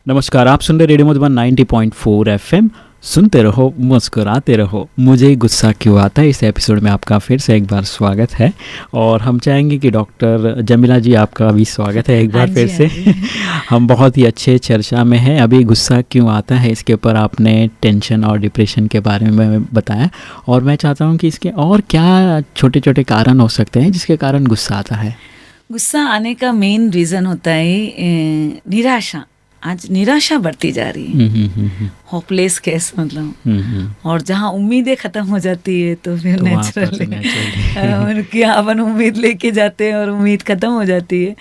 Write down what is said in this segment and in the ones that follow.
नमस्कार, आप सुन रहे रेडियो मधुबन 90.4 एफएम। सुनते रहो, मुस्कुराते रहो। मुझे गुस्सा क्यों आता है, इस एपिसोड में आपका फिर से एक बार स्वागत है। और हम चाहेंगे कि डॉक्टर जमीला जी, आपका भी स्वागत है एक बार फिर से। हम बहुत ही अच्छे चर्चा में हैं। अभी गुस्सा क्यों आता है, इसके ऊपर आपने टेंशन और डिप्रेशन के बारे में बताया, और मैं चाहता हूँ कि इसके और क्या छोटे छोटे कारण हो सकते हैं जिसके कारण गुस्सा आता है। गुस्सा आने का मेन रीज़न होता है निराशा। आज निराशा बढ़ती जा रही है, होपलेस केस मतलब। और जहाँ उम्मीदें ख़त्म हो जाती है तो फिर नेचुरली कि अपन उम्मीद लेके जाते हैं और उम्मीद ख़त्म हो जाती है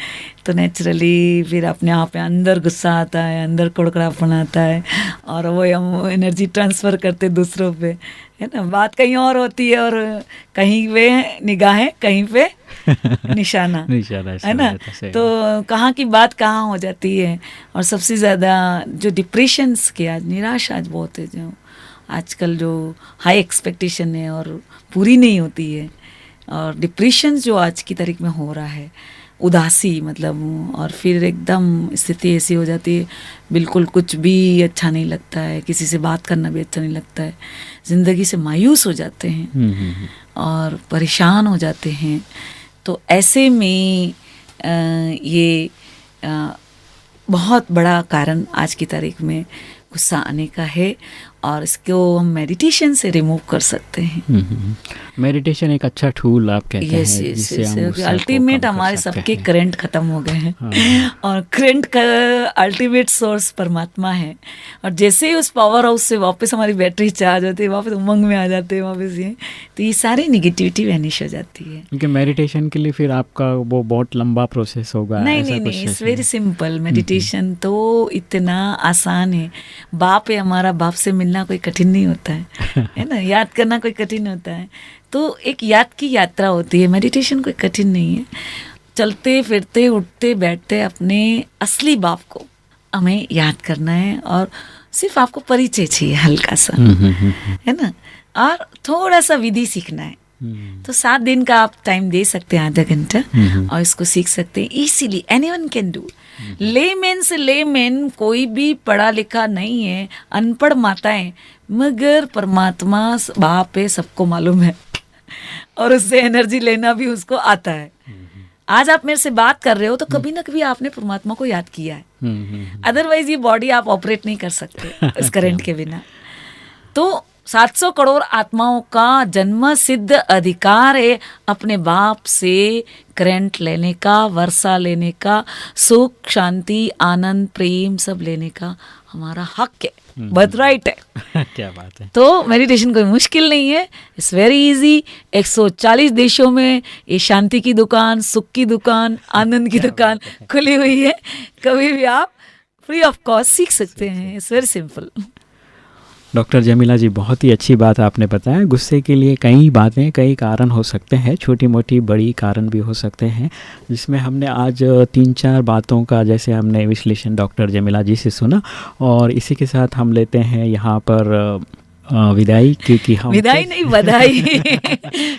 तो नेचुरली फिर अपने आप में अंदर गुस्सा आता है, अंदर कुड़कड़ापन आता है, और वो हम एनर्जी ट्रांसफ़र करते दूसरों पे, है ना। बात कहीं और होती है और कहीं पे निगाहें, कहीं पे निशाना है ना। तो कहाँ की बात कहाँ हो जाती है। और सबसे ज़्यादा जो डिप्रेशंस के, आज निराशा आज बहुत है, जो आजकल जो हाई एक्सपेक्टेशन है और पूरी नहीं होती है, और डिप्रेशंस जो आज की तारीख में हो रहा है, उदासी मतलब, और फिर एकदम स्थिति ऐसी हो जाती है, बिल्कुल कुछ भी अच्छा नहीं लगता है, किसी से बात करना भी अच्छा नहीं लगता है, ज़िंदगी से मायूस हो जाते हैं और परेशान हो जाते हैं। तो ऐसे में ये बहुत बड़ा कारण आज की तारीख में गुस्सा आने का है, और इसको हम मेडिटेशन से रिमूव कर सकते हैं। मेडिटेशन एक अच्छा टूल आप कहते हैं, जिससे हम अल्टीमेट हमारे सबके करंट खत्म हो गए हैं और करंट का अल्टीमेट सोर्स परमात्मा है। और जैसे ही उस पावर हाउस से वापस हमारी बैटरी चार्ज होती है, वापस उमंग में आ जाते हैं वापस ये, तो ये सारी निगेटिविटी वैनिश हो जाती है। क्योंकि मेडिटेशन के लिए फिर आपका वो बहुत लंबा प्रोसेस होगा। नहीं, इट्स वेरी सिंपल। मेडिटेशन तो इतना आसान है। बाप है हमारा, बाप से मिलना कोई कठिन नहीं होता है ना। याद करना कोई कठिन होता है, तो एक याद की यात्रा होती है। मेडिटेशन कोई कठिन नहीं है। चलते फिरते उठते बैठते अपने असली बाप को हमें याद करना है, और सिर्फ आपको परिचय चाहिए हल्का सा, है ना, और थोड़ा सा विधि सीखना है। तो 7 दिन का आप टाइम दे सकते हैं, आधा घंटा, और इसको सीख सकते हैं easily. Anyone can do. Layman से लेमैन, कोई भी पढ़ा लिखा नहीं है, अनपढ़ माताएं, मगर परमात्मा बाप है, सबको मालूम है, और उससे एनर्जी लेना भी उसको आता है। आज आप मेरे से बात कर रहे हो तो कभी ना कभी आपने परमात्मा को याद किया है, अदरवाइज ये बॉडी आप ऑपरेट नहीं कर सकते इस करंट के बिना। तो 700 करोड़ आत्माओं का जन्म सिद्ध अधिकार है अपने बाप से करंट लेने का, वर्षा लेने का, सुख शांति आनंद प्रेम सब लेने का हमारा हक है, बर्थ-राइट है। क्या बात है। तो मेडिटेशन कोई मुश्किल नहीं है, इट्स वेरी इजी। 140 देशों में ये शांति की दुकान, सुख की दुकान, आनंद की दुकान खुली हुई है। कभी भी आप फ्री ऑफ कॉस्ट सीख सकते हैं। It's very simple. Doctor Jamila ji, बहुत ही अच्छी बात आपने बताया। गुस्से के लिए कई बातें, कई कारण हो सकते हैं, छोटी मोटी बड़ी कारण भी हो सकते हैं, जिसमें हमने आज 3-4 बातों का जैसे हमने विश्लेषण डॉक्टर जमीला जी से सुना। और इसी के साथ हम लेते हैं यहाँ पर विदाई, क्योंकि हम विदाई नहीं, बधाई।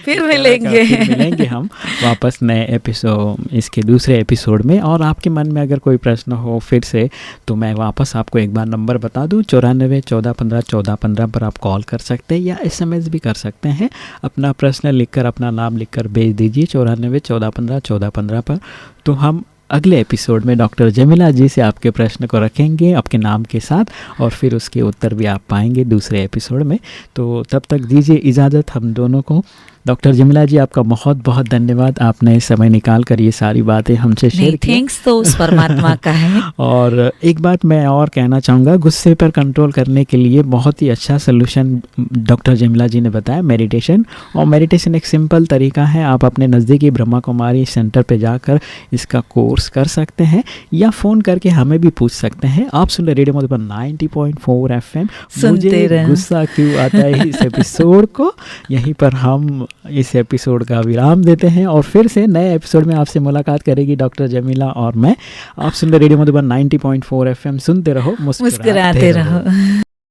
फिर मिलेंगे हम वापस नए एपिसोड, इसके दूसरे एपिसोड में। और आपके मन में अगर कोई प्रश्न हो फिर से, तो मैं वापस आपको एक बार नंबर बता दूं, 94 14 15 14 15 पर आप कॉल कर सकते हैं, या SMS भी कर सकते हैं। अपना प्रश्न लिखकर, अपना नाम लिखकर भेज दीजिए 94 14 15 14 15 पर। तो हम अगले एपिसोड में डॉक्टर जमीला जी से आपके प्रश्न को रखेंगे आपके नाम के साथ, और फिर उसके उत्तर भी आप पाएंगे दूसरे एपिसोड में। तो तब तक दीजिए इजाज़त हम दोनों को। डॉक्टर जमीला जी, आपका बहुत बहुत धन्यवाद, आपने समय निकाल कर ये सारी बातें हमसे शेयर की। थैंक्स तो उस परमात्मा का है। और एक बात मैं और कहना चाहूँगा, गुस्से पर कंट्रोल करने के लिए बहुत ही अच्छा सलूशन डॉक्टर जमीला जी ने बताया, मेडिटेशन। और मेडिटेशन एक सिंपल तरीका है। आप अपने नज़दीकी ब्रह्मा कुमारी सेंटर पर जाकर इसका कोर्स कर सकते हैं, या फ़ोन करके हमें भी पूछ सकते हैं। आप सुन रहे रेडियो मधुबन 90.4 FM। मुझे गुस्सा क्यों आता है इस एपिसोड को यहीं पर हम इस एपिसोड का विराम देते हैं, और फिर से नए एपिसोड में आपसे मुलाकात करेगी डॉक्टर जमीला और मैं। आप सुन रहे रेडियो मधुबन 90.4 FM। सुनते रहो, मुस्कुराते रहो।